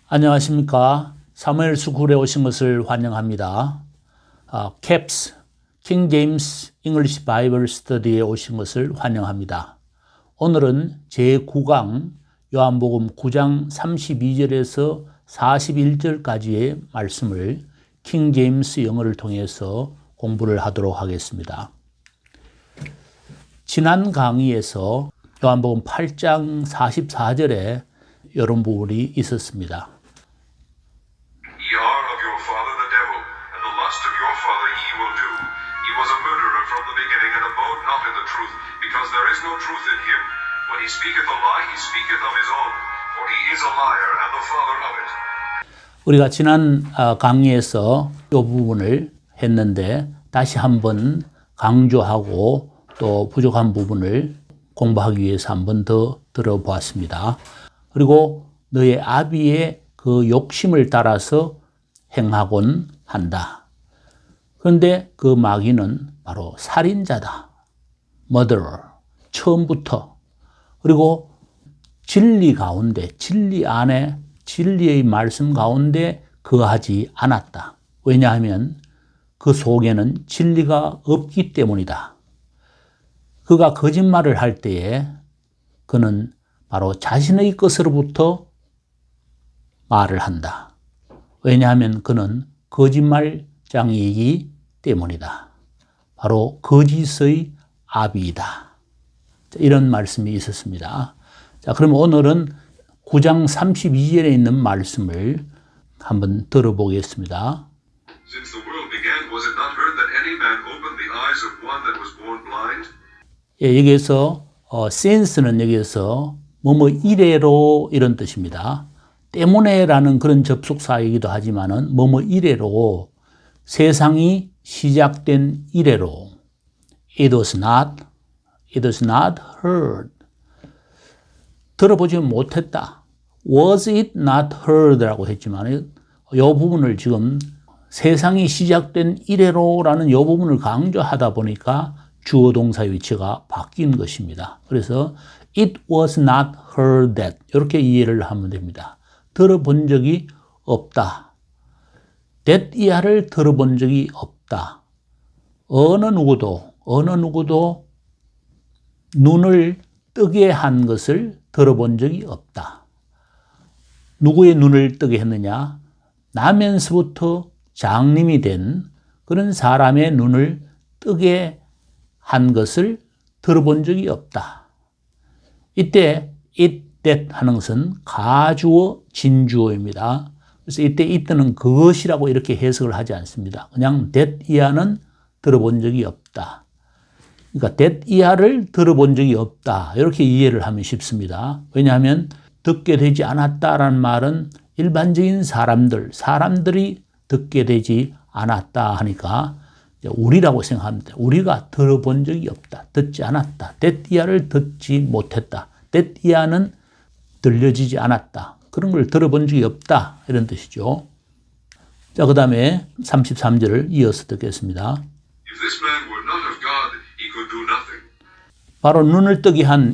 안녕하십니까. 사무엘 스쿨에 오신 것을 환영합니다. CAPS, King James English Bible Study에 오신 것을 환영합니다. 오늘은 제9강 요한복음 9장 32절에서 41절까지의 말씀을 킹 제임스 영어를 통해서 공부를 하도록 하겠습니다. 지난 강의에서 요한복음 8장 44절에 이런 부분이 있었습니다. Ye are of your father the devil, and the lust of your father ye will do. He was a murderer from the beginning, and abode not in the truth, because there is no truth in him. When he speaketh a lie, he speaketh of his own, for he is a liar and the father of it. 우리가 지난 강의에서 이 부분을 했는데 다시 한번 강조하고 또 부족한 부분을 공부하기 위해서 한번 더 들어보았습니다. 그리고 너의 아비의 그 욕심을 따라서 행하곤 한다. 그런데 그 마귀는 바로 살인자다. murderer. 처음부터. 그리고 진리 가운데, 진리 안에, 진리의 말씀 가운데 거하지 않았다. 왜냐하면 그 속에는 진리가 없기 때문이다. 그가 거짓말을 할 때에 그는 바로 자신의 것으로부터 말을 한다. 왜냐하면 그는 거짓말장이기 때문이다. 바로 거짓의 아비이다. 이런 말씀이 있었습니다. 자, 그럼 오늘은 9장 32절에 있는 말씀을 한번 들어보겠습니다. Since the world began, was it not heard that any man opened the eyes of one that was born blind? 예, 여기에서 since는 여기에서 뭐뭐 이래로 이런 뜻입니다. 때문에라는 그런 접속사이기도 하지만은 뭐뭐 이래로 세상이 시작된 이래로 it was not heard. 들어보지 못했다. was it not heard라고 했지만 이 부분을 지금 세상이 시작된 이래로라는 이 부분을 강조하다 보니까 주어 동사의 위치가 바뀐 것입니다. 그래서 it was not heard that 이렇게 이해를 하면 됩니다. 들어본 적이 없다. that 이하를 들어본 적이 없다. 어느 누구도 눈을 뜨게 한 것을 들어본 적이 없다. 누구의 눈을 뜨게 했느냐? 나면서부터 장님이 된 그런 사람의 눈을 뜨게 한 것을 들어본 적이 없다. 이때 it that 하는 것은 가주어 진주어입니다. 그래서 이때 it는 그것이라고 이렇게 해석을 하지 않습니다. 그냥 that 이하는 들어본 적이 없다. 그러니까 that 이하를 들어본 적이 없다. 이렇게 이해를 하면 쉽습니다. 왜냐하면 듣게 되지 않았다라는 말은 일반적인 사람들이 듣게 되지 않았다 하니까 우리라고 생각합니다. 우리가 들어본 적이 없다. 듣지 않았다. that 이하를 듣지 못했다. that 이하는 들려지지 않았다. 그런 걸 들어본 적이 없다. 이런 뜻이죠. 자, 그 다음에 33절을 이어서 듣겠습니다. If this man were not of God, he could do nothing. 바로 눈을 뜨게 한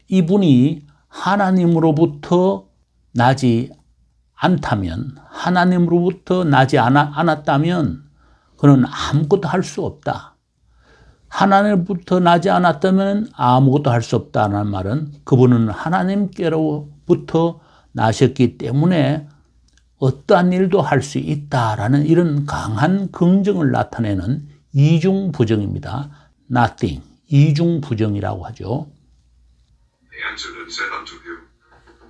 이분이 하나님으로부터 나지 않다면, 하나님으로부터 나지 않았다면 그는 아무것도 할 수 없다. 하나님부터 나지 않았다면 아무것도 할 수 없다는 말은 그분은 하나님께로부터 나셨기 때문에 어떠한 일도 할 수 있다라는 이런 강한 긍정을 나타내는 이중부정입니다. nothing, 이중부정이라고 하죠. They answered and said unto him,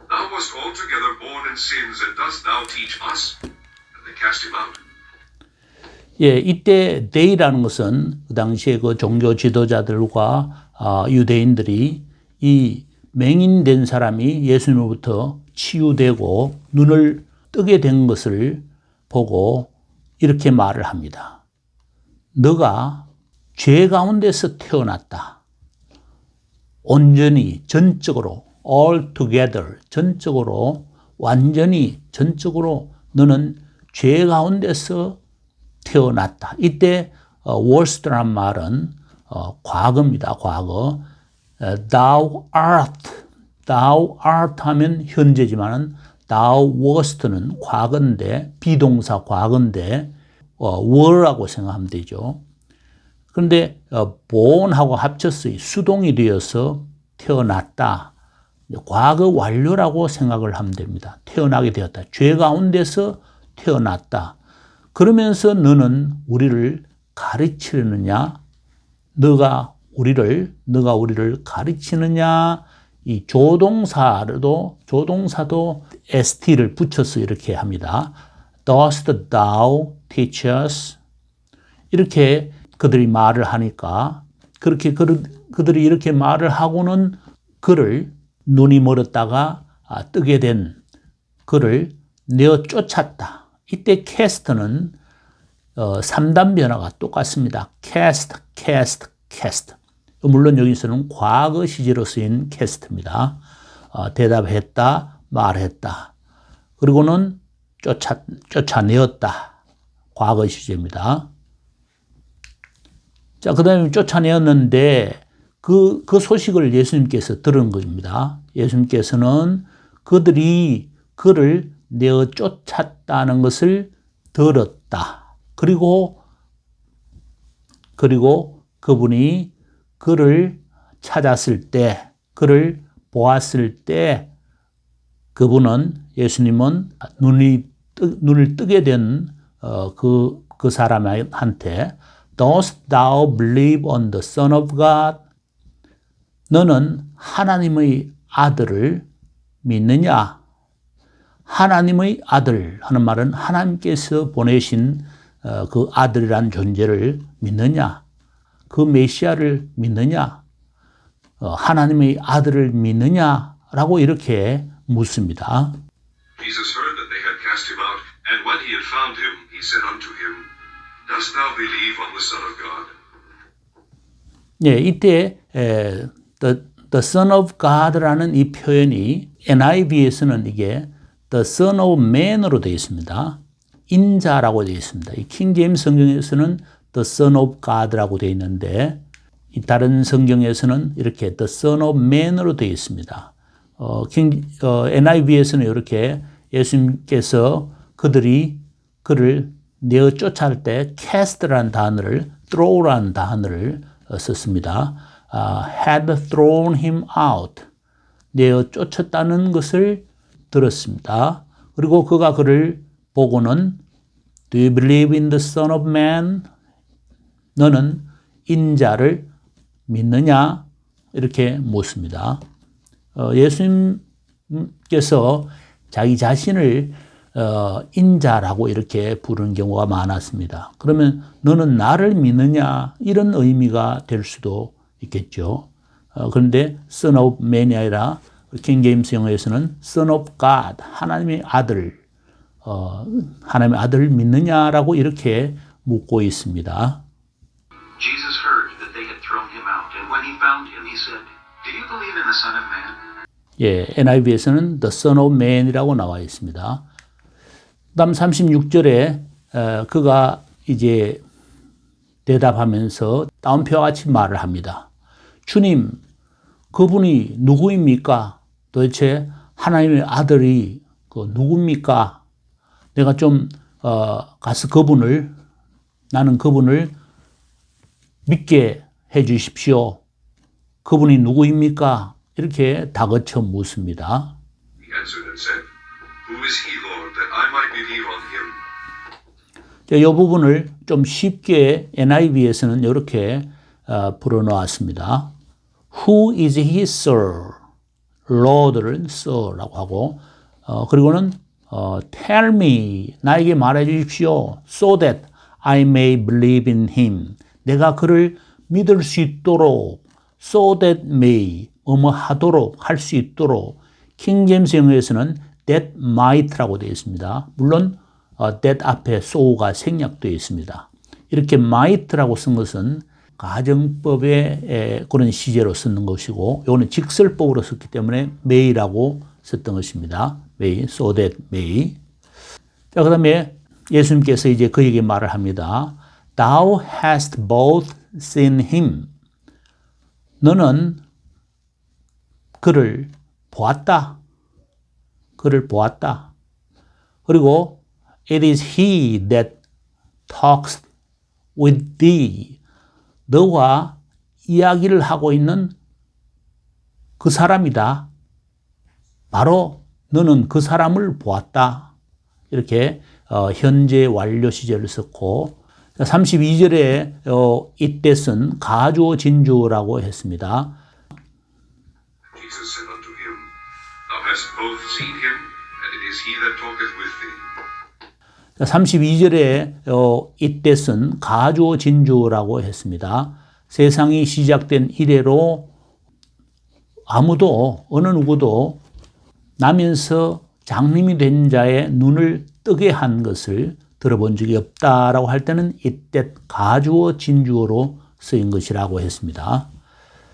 Thou wast altogether born in sins, and dost thou teach us? And they cast him out. 예, 이때 they라는 것은 그 당시에 그 종교 지도자들과 유대인들이 이 맹인된 사람이 예수님으로부터 치유되고 눈을 뜨게 된 것을 보고 이렇게 말을 합니다. 너가 죄 가운데서 태어났다. 온전히, 전적으로, altogether, 전적으로, 완전히, 전적으로 너는 죄 가운데서 태어났다. 이때 worst란 말은 과거입니다. 과거. thou art 하면 현재지만은 thou wast는 과거인데, 비동사 과거인데, were라고 생각하면 되죠. 그런데 born하고 합쳐서 수동이 되어서 태어났다. 과거 완료라고 생각을 하면 됩니다. 태어나게 되었다. 죄 가운데서 태어났다. 그러면서 너는 우리를 가르치느냐? 너가 우리를 가르치느냐? 이 조동사도 st를 붙여서 이렇게 합니다. Dost thou teach us? 이렇게 그들이 말을 하니까 그렇게 그들이 이렇게 말을 하고는 그를 눈이 멀었다가 뜨게 된 그를 내어 쫓았다. 이때 cast는 3단 변화가 똑같습니다. cast. 물론 여기서는 과거 시제로 쓰인 cast입니다. 대답했다, 말했다. 그리고는 쫓아내었다. 과거 시제입니다. 자, 그 다음에 쫓아내었는데 그 소식을 예수님께서 들은 겁니다. 예수님께서는 그들이 그를 내어 쫓았다는 것을 들었다. 그리고 그분이 그를 찾았을 때, 그를 보았을 때 예수님은 눈을 뜨게 된 그 사람한테 Dost thou believe on the Son of God? 너는 하나님의 아들을 믿느냐? 하나님의 아들 하는 말은 하나님께서 보내신 그 아들이란 존재를 믿느냐? 그 메시아를 믿느냐? 하나님의 아들을 믿느냐라고 이렇게 묻습니다. Jesus heard that they had cast him out, and when he had found him, he said unto him, Dost thou believe on the Son of God? 네, 이때 the Son of God라는 이 표현이 NIV에서는 이게 the Son of Man으로 되어 있습니다. 인자라고 되어 있습니다. 이 킹제임스 성경에서는 the Son of God라고 되어 있는데 이 다른 성경에서는 이렇게 the Son of Man으로 되어 있습니다. NIV에서는 이렇게 예수님께서 그들이 그를 내어 쫓아갈 때 cast라는 단어를 throw라는 단어를 썼습니다. had thrown him out. 내어 쫓았다는 것을 들었습니다. 그리고 그가 그를 보고는 Do you believe in the Son of Man? 너는 인자를 믿느냐? 이렇게 묻습니다. 예수님께서 자기 자신을 인자라고 이렇게 부르는 경우가 많았습니다. 그러면 너는 나를 믿느냐? 이런 의미가 될 수도 있겠죠. 그런데 Son of Man이 아니라 킹제임스 영어에서는 Son of God, 하나님의 아들, 하나님의 아들을 믿느냐라고 이렇게 묻고 있습니다. Jesus heard that they had thrown him out, and when he found him, he said, Do you believe in the Son of Man? 예, NIV에서는 The Son of Man이라고 나와 있습니다. 다음 36절에 그가 이제 대답하면서 다운표와 같이 말을 합니다. 주님, 그분이 누구입니까? 도대체 하나님의 아들이 누굽니까? 내가 좀 가서 나는 그분을 믿게 해 주십시오. 그분이 누구입니까? 이렇게 다그쳐 묻습니다. He answered and said, Who is he, Lord, that I might believe on him? 이 부분을 좀 쉽게 NIV에서는 이렇게 풀어놓았습니다. Who is he, sir? Lord를 sir라고 하고 그리고는 tell me, 나에게 말해 주십시오. So that I may believe in him. 내가 그를 믿을 수 있도록 so that may, 하도록, 할 수 있도록 킹제임스 영어에서는 that might라고 되어 있습니다. 물론 that 앞에 so가 생략되어 있습니다. 이렇게 might라고 쓴 것은 가정법의 그런 시제로 쓰는 것이고 이거는 직설법으로 썼기 때문에 may라고 썼던 것입니다. may, so that may. 자, 그 다음에 예수님께서 이제 그에게 말을 합니다. Thou hast both seen him. 너는 그를 보았다. 그를 보았다. 그리고 it is he that talks with thee. 너와 이야기를 하고 있는 그 사람이다. 바로 너는 그 사람을 보았다. 이렇게 현재 완료 시제를 썼고 32절에 이때는 가주어 진주어라고 했습니다. Jesus said unto him, Thou hast both seen him, and it is he that talketh with thee. 32절에 이때는 가주어 진주어라고 했습니다. 세상이 시작된 이래로 아무도 어느 누구도 나면서 장님이 된 자의 눈을 뜨게 한 것을 들어본 적이 없다라고 할 때는 이때 가주어 진주어로 쓰인 것이라고 했습니다.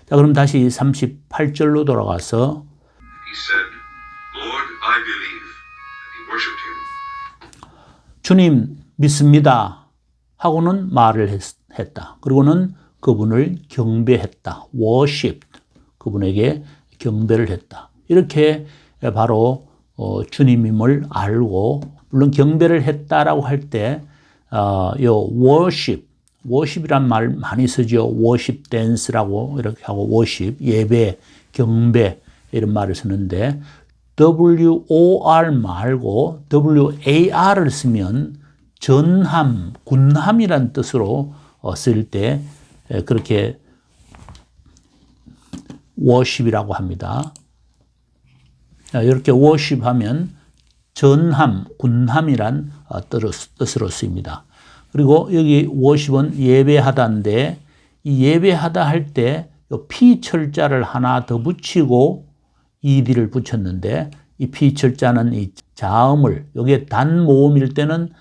자, 그럼 다시 38절로 돌아가서 He said, Lord, I believe. And he worshipped him. 주님 믿습니다 하고는 말을 했다. 그리고는 그분을 경배했다. worshiped. 그분에게 경배를 했다. 이렇게 바로 주님임을 알고 물론 경배를 했다라고 할 때 요 worship이란 말 많이 쓰죠. worship dance라고 이렇게 하고 worship 예배, 경배 이런 말을 쓰는데 WOR 말고 WAR을 쓰면 전함, 군함이란 뜻으로 쓸 때 그렇게 worship이라고 합니다. 이렇게 worship하면 전함, 군함이란 뜻으로 쓰입니다. 그리고 여기 worship은 예배하다인데 이 예배하다 할 때 피철자를 하나 더 붙이고 ed를 붙였는데 이 피철자는 이 자음을 여기에 단모음일 때는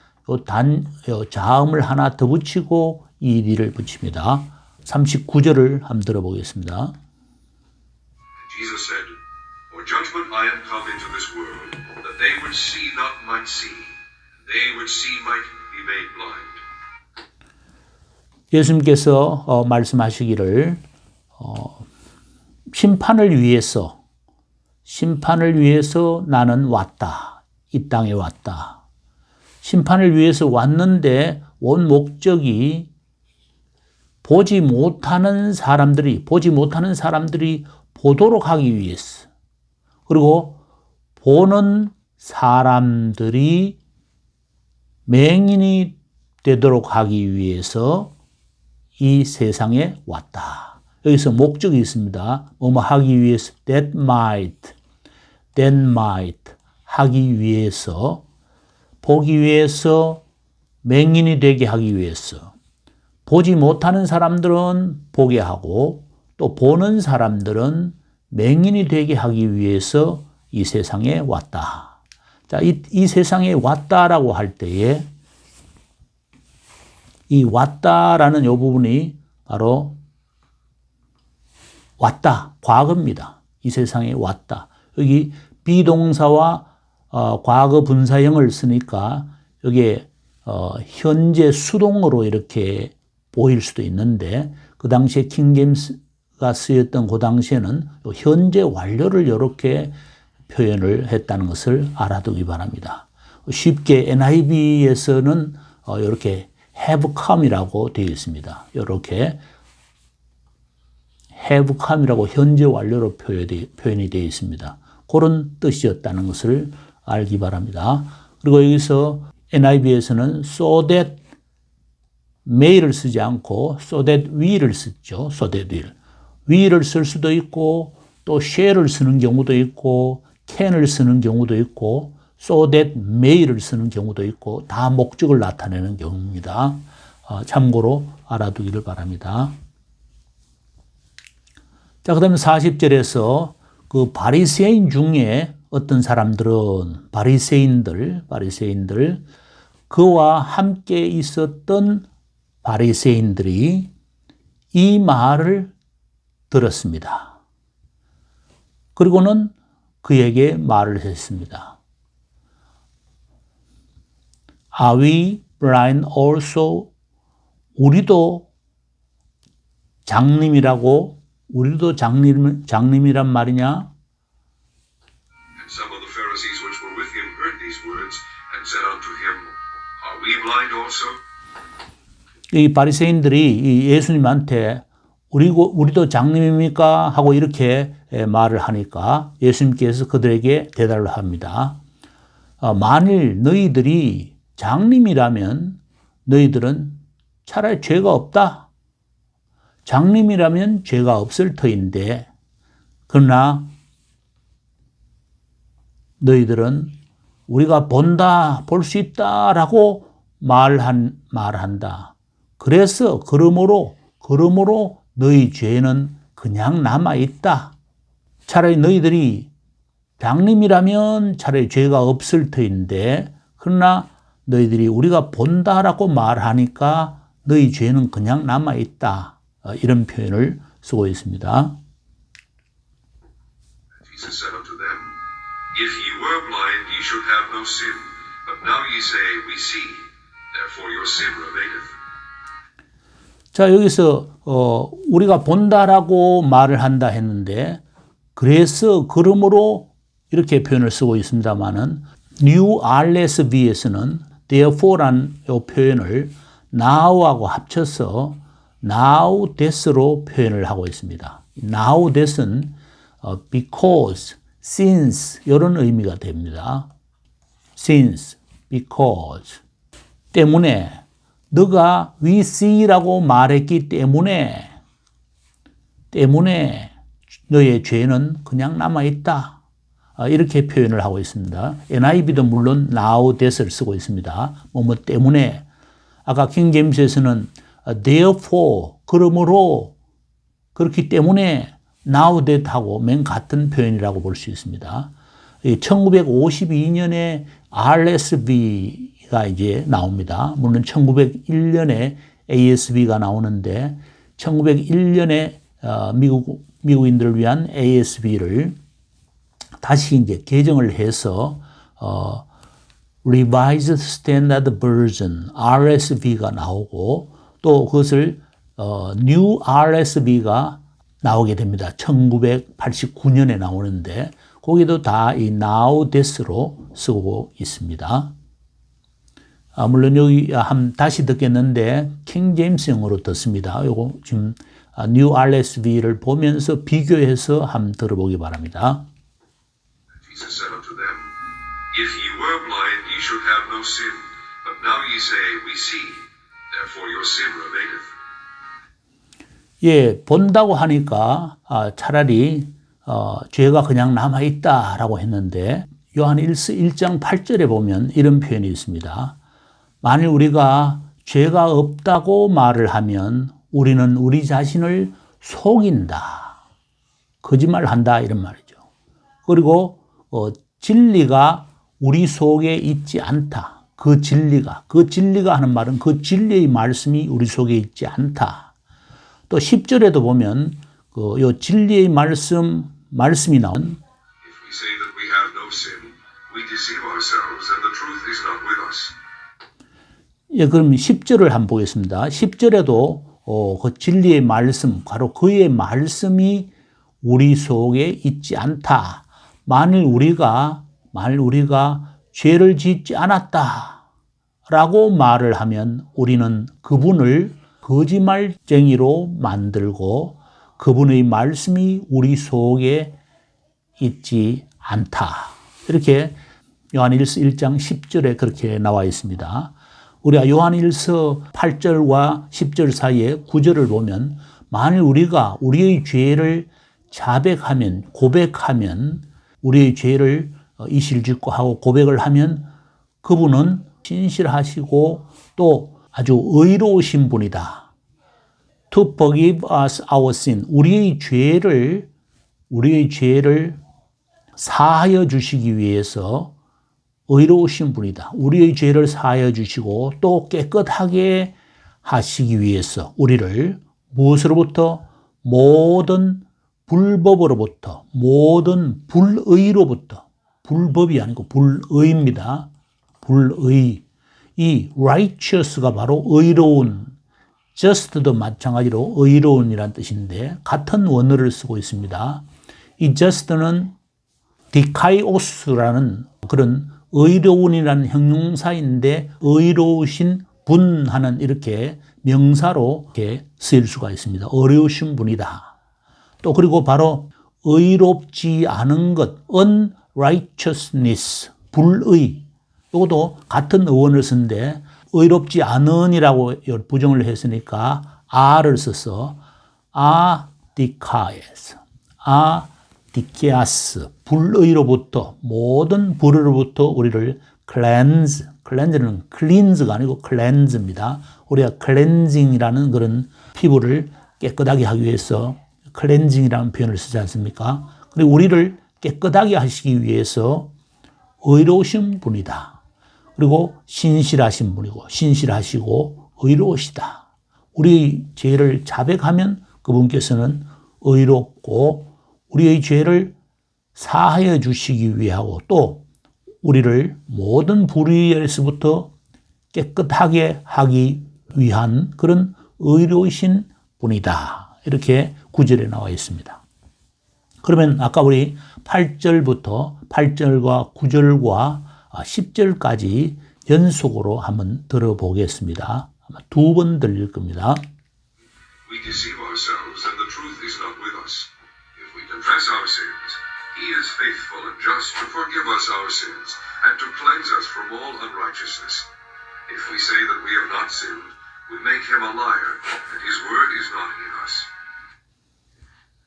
자음을 하나 더 붙이고 ed를 붙입니다. 39절을 한번 들어보겠습니다. Jesus said, For judgment I am come into this world, that they which see not might see, they which see might be made blind. 예수님께서 말씀하시기를 심판을 위해서 나는 왔다. 이 땅에 왔다. 심판을 위해서 왔는데 원 목적이 보지 못하는 사람들이 보도록 하기 위해서 그리고 보는 사람들이 맹인이 되도록 하기 위해서 이 세상에 왔다. 여기서 목적이 있습니다. 뭐뭐 하기 위해서 that might 하기 위해서 보기 위해서 맹인이 되게 하기 위해서 보지 못하는 사람들은 보게 하고 또 보는 사람들은 맹인이 되게 하기 위해서 이 세상에 왔다. 자, 이 세상에 왔다라고 할 때에 이 왔다라는 이 부분이 바로 왔다, 과거입니다. 이 세상에 왔다. 여기 비동사와 과거 분사형을 쓰니까 여기에 현재 수동으로 이렇게 보일 수도 있는데 그 당시에 킹제임스가 쓰였던 그 당시에는 현재 완료를 이렇게 표현을 했다는 것을 알아두기 바랍니다. 쉽게 NIV에서는 이렇게 have come이라고 되어 있습니다. 이렇게 have come이라고 현재 완료로 표현이 되어 있습니다. 그런 뜻이었다는 것을 알기 바랍니다. 그리고 여기서 NIV에서는 so that may를 쓰지 않고 so that will을 쓰죠. so that will. will을 쓸 수도 있고 또 shall을 쓰는 경우도 있고 can을 쓰는 경우도 있고 so that may를 쓰는 경우도 있고 다 목적을 나타내는 경우입니다. 참고로 알아두기를 바랍니다. 자, 그 다음에 40절에서 그 바리새인 중에 어떤 사람들은 바리새인들 그와 함께 있었던 바리새인들이 이 말을 들었습니다. 그리고는 그에게 말을 했습니다. Are we blind also? 우리도 장님이란 말이냐? And some of the Pharisees which we blind also? 이 바리새인들이 이 예수님한테 우리도 장님입니까? 하고 이렇게 말을 하니까 예수님께서 그들에게 대답을 합니다. 만일 너희들이 장님이라면 너희들은 차라리 죄가 없다. 장님이라면 죄가 없을 터인데 그러나 너희들은 우리가 본다, 볼 수 있다라고 말한다. 그래서 그러므로 너희 죄는 그냥 남아있다. 차라리 너희들이 장님이라면 차라리 죄가 없을 터인데 그러나 너희들이 우리가 본다라고 말하니까 너희 죄는 그냥 남아있다. 이런 표현을 쓰고 있습니다. Jesus said unto them, If ye were blind, ye should have no sin. But now ye say, We see. Therefore your sin remaineth. 자, 여기서 우리가 본다라고 말을 한다 했는데 그래서 그러므로 이렇게 표현을 쓰고 있습니다만은 New RSV에서는 therefore라는 이 표현을 now하고 합쳐서 now that로 표현을 하고 있습니다. now that은 because, since 이런 의미가 됩니다. since, because 때문에 너가 we see라고 말했기 때문에 너의 죄는 그냥 남아있다. 이렇게 표현을 하고 있습니다. NIV도 물론 now that을 쓰고 있습니다. 뭐뭐 때문에 아까 킹제임스에서는 therefore 그러므로 그렇기 때문에 now that 하고 맨 같은 표현이라고 볼 수 있습니다. 1952년에 RSV가 이제 나옵니다. 물론 1901년에 ASV가 나오는데 1901년에 미국인들을 위한 ASV를 다시 이제 개정을 해서 Revised Standard Version RSV가 나오고 또 그것을 New RSV가 나오게 됩니다. 1989년에 나오는데 거기도 다 이 now that으로 쓰고 있습니다. 물론 여기 다시 듣겠는데 킹 제임스형으로 듣습니다. 요거 지금 New RSV를 보면서 비교해서 한번 들어보기 바랍니다. Jesus said unto them, If ye were blind, ye should have no sin. But now ye say, We see. Therefore your sin remaineth. 예, 본다고 하니까 차라리 죄가 그냥 남아있다라고 했는데 요한 1장 8절에 보면 이런 표현이 있습니다. 만일 우리가 죄가 없다고 말을 하면 우리는 우리 자신을 속인다. 거짓말한다 이런 말이죠. 그리고 진리가 우리 속에 있지 않다. 그 진리가 하는 말은 그 진리의 말씀이 우리 속에 있지 않다. 또 10절에도 보면 요 진리의 말씀이 나온 If we say that we have no sin, we deceive ourselves, and the truth is not with us. 예, 그럼 10절을 한번 보겠습니다. 10절에도 그 진리의 말씀, 바로 그의 말씀이 우리 속에 있지 않다. 만일 우리가 죄를 짓지 않았다 라고 말을 하면 우리는 그분을 거짓말쟁이로 만들고 그분의 말씀이 우리 속에 있지 않다. 이렇게 요한일서 1장 10절에 그렇게 나와 있습니다. 우리가 요한일서 8절과 10절 사이에 9절을 보면 만일 우리가 우리의 죄를 자백하면 고백하면 우리의 죄를 이실직고 하고 고백을 하면 그분은 신실하시고 또 아주 의로우신 분이다. To forgive us our sin. 우리의 죄를 사하여 주시기 위해서 의로우신 분이다. 우리의 죄를 사하여 주시고 또 깨끗하게 하시기 위해서 우리를 무엇으로부터? 모든 불법으로부터, 모든 불의로부터, 불법이 아니고 불의입니다. 불의. 이 righteous가 바로 의로운, just도 마찬가지로 의로운이라는 뜻인데 같은 원어를 쓰고 있습니다. 이 just는 dikaios라는 그런 의로운이라는 형용사인데 의로우신 분 하는 이렇게 명사로 이렇게 쓰일 수가 있습니다. 어려우신 분이다. 또 그리고 바로 의롭지 않은 것, unrighteousness, 불의. 이것도 같은 어원을 쓴데 의롭지 않은이라고 부정을 했으니까 a를 써서 adikaes, adikeas, 불의로부터 모든 불의로부터 우리를 cleanse, cleanse는 cleanse가 아니고 cleanse입니다. 우리가 cleansing이라는 그런 피부를 깨끗하게 하기 위해서 cleansing이라는 표현을 쓰지 않습니까? 그리고 우리를 깨끗하게 하시기 위해서 의로우신 분이다. 그리고 신실하신 분이고 신실하시고 의로우시다. 우리의 죄를 자백하면 그분께서는 의롭고 우리의 죄를 사하여 주시기 위하고 또 우리를 모든 불의에서부터 깨끗하게 하기 위한 그런 의로우신 분이다. 이렇게 9절에 나와 있습니다. 그러면 아까 우리 8절과 9절과 10절까지 연속으로 한번 들어보겠습니다. 아마 2번 들릴 겁니다. We deceive ourselves, and the truth is not with us. If we confess our sins, He is faithful and just to forgive us our sins and to cleanse us from all unrighteousness. If we say that we have not sinned, we make Him a liar, and His word is not in us.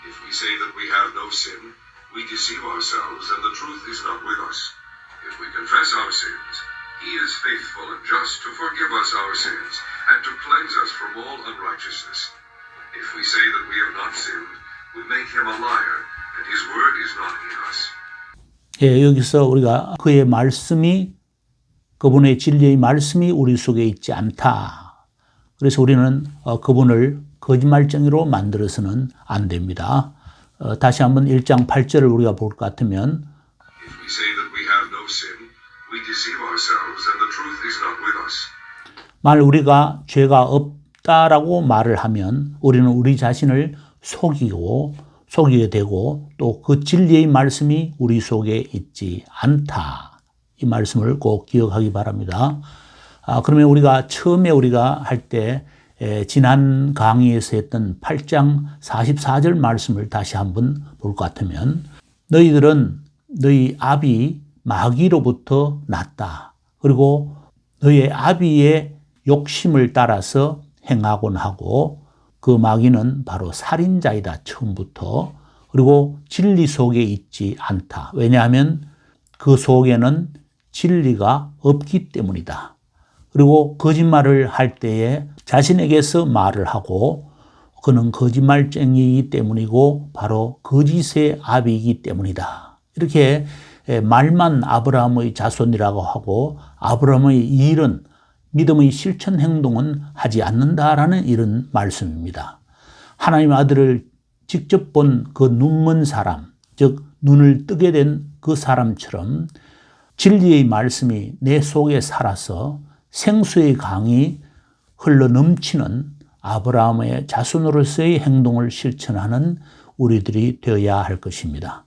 If we say that we have no sin, we deceive ourselves, and the truth is not with us. If we confess our sins, He is faithful and just to forgive us our sins and to cleanse us from all unrighteousness. If we say that we have not sinned, we make Him a liar, and His word is not in us. 예, 여기서 우리가 그의 말씀이 그분의 진리의 말씀이 우리 속에 있지 않다. 그래서 우리는 그분을 거짓말쟁이로 만들어서는 안 됩니다. 다시 한번 1장 8절을 우리가 볼 것 같으면 If we say that we have no sin, we deceive ourselves, and the truth is not with us. 만일 우리가 죄가 없다라고 말을 하면 우리는 우리 자신을 속이게 되고 또 그 진리의 말씀이 우리 속에 있지 않다. 이 말씀을 꼭 기억하기 바랍니다. 그러면 우리가 처음에 우리가 할 때 지난 강의에서 했던 8장 44절 말씀을 다시 한번 볼 것 같으면 너희들은 너희 아비 마귀로부터 났다. 그리고 너희 아비의 욕심을 따라서 행하곤 하고 그 마귀는 바로 살인자이다. 처음부터. 그리고 진리 속에 있지 않다. 왜냐하면 그 속에는 진리가 없기 때문이다. 그리고 거짓말을 할 때에 자신에게서 말을 하고 그는 거짓말쟁이이기 때문이고 바로 거짓의 아비이기 때문이다. 이렇게 말만 아브라함의 자손이라고 하고 아브라함의 일은 믿음의 실천 행동은 하지 않는다라는 이런 말씀입니다. 하나님의 아들을 직접 본 그 눈먼 사람, 즉 눈을 뜨게 된 그 사람처럼 진리의 말씀이 내 속에 살아서 생수의 강이 흘러 넘치는 아브라함의 자손으로서의 행동을 실천하는 우리들이 되어야 할 것입니다.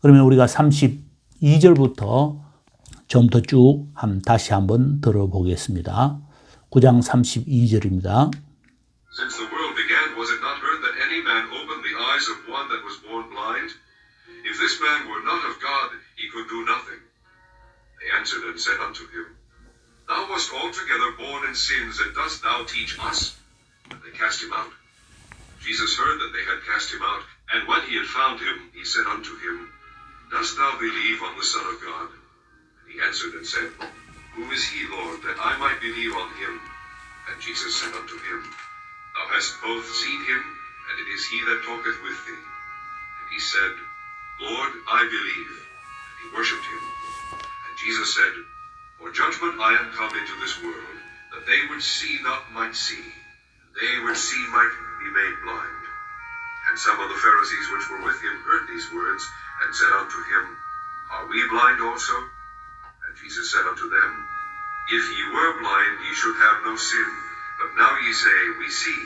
그러면 우리가 32절부터 좀 더 쭉 다시 한번 들어보겠습니다. 9장 32절입니다. Since the world began, was it not heard that any man opened the eyes of one that was born blind? If this man were not of God, he could do nothing. They answered and said unto him, Thou wast altogether born in sins, and dost thou teach us? And they cast him out. Jesus heard that they had cast him out, and when he had found him, he said unto him, Dost thou believe on the Son of God? And he answered and said, Who is he, Lord, that I might believe on him? And Jesus said unto him, Thou hast both seen him, and it is he that talketh with thee. And he said, Lord, I believe. And he worshipped him. And Jesus said, For judgment I am come into this world, that they which see not might see, and they which see might be made blind. And some of the Pharisees which were with him heard these words, and said unto him, Are we blind also? And Jesus said unto them, If ye were blind, ye should have no sin. But now ye say, We see,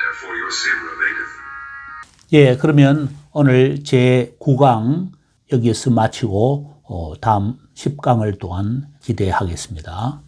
therefore your sin remaineth. 예, 그러면 오늘 제 9강 여기에서 마치고 다음 10강을 또한 기대하겠습니다.